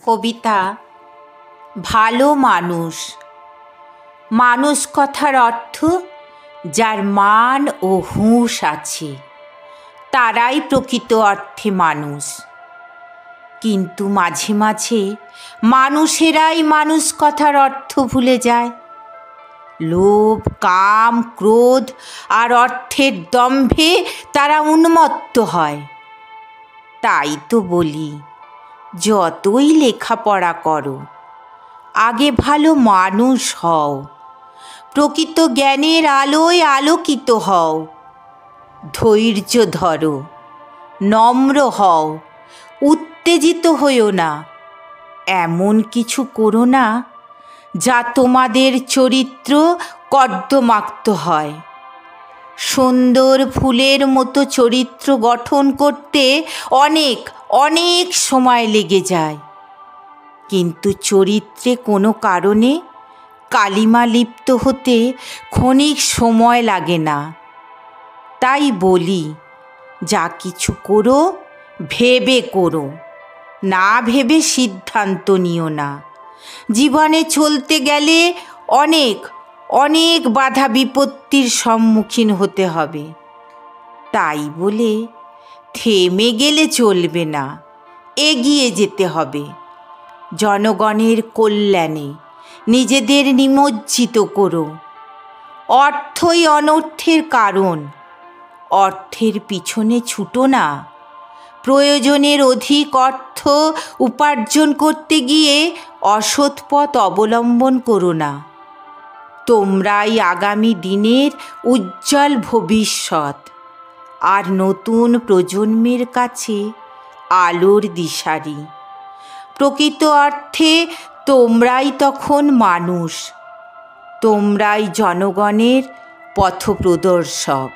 কবিতা ভালো মানুষ। মানুষ কথার অর্থ যার মান ও হুঁশ আছে, তারাই প্রকৃত অর্থে মানুষ। কিন্তু মাঝে মাঝে মানুষেরাই মানুষ কথার অর্থ ভুলে যায়। লোভ, কাম, ক্রোধ আর অর্থের দম্ভে তারা উন্মত্ত হয়। তাই তো বলি, যতই লেখাপড়া করো, আগে ভালো মানুষ হও, প্রকৃত জ্ঞানের আলোয় আলোকিত হও। ধৈর্য ধরো, নম্র হও, উত্তেজিত হইও না। এমন কিছু করো না যা তোমাদের চরিত্র কর্দমাক্ত হয়। সুন্দর ফুলের মতো চরিত্র গঠন করতে অনেক অনেক সময় লেগে যায়, কিন্তু চরিত্রে কোনো কারণে কালিমা লিপ্ত হতে ক্ষণিক সময় লাগে না। তাই বলি, যা কিছু করো ভেবে করো, না ভেবে সিদ্ধান্ত নিও না। জীবনে চলতে গেলে অনেক অনেক বাধা বিপত্তির সম্মুখীন হতে হবে। তাই বলে থেমে গেলে চলবে না, এগিয়ে যেতে হবে। জনগণের কল্যাণে নিজেদের নিমজ্জিত করো। অর্থই অনর্থের কারণ, অর্থের পিছনে ছুটো না। প্রয়োজনের অধিক অর্থ উপার্জন করতে গিয়ে অসৎ পথ অবলম্বন করো না। তোমরাই আগামী দিনের উজ্জ্বল ভবিষ্যৎ, আর নতুন প্রজন্মের কাছে আলোর দিশারি। প্রকৃত অর্থে তোমরাই তখন মানুষ, তোমরাই জনগণের পথপ্রদর্শক।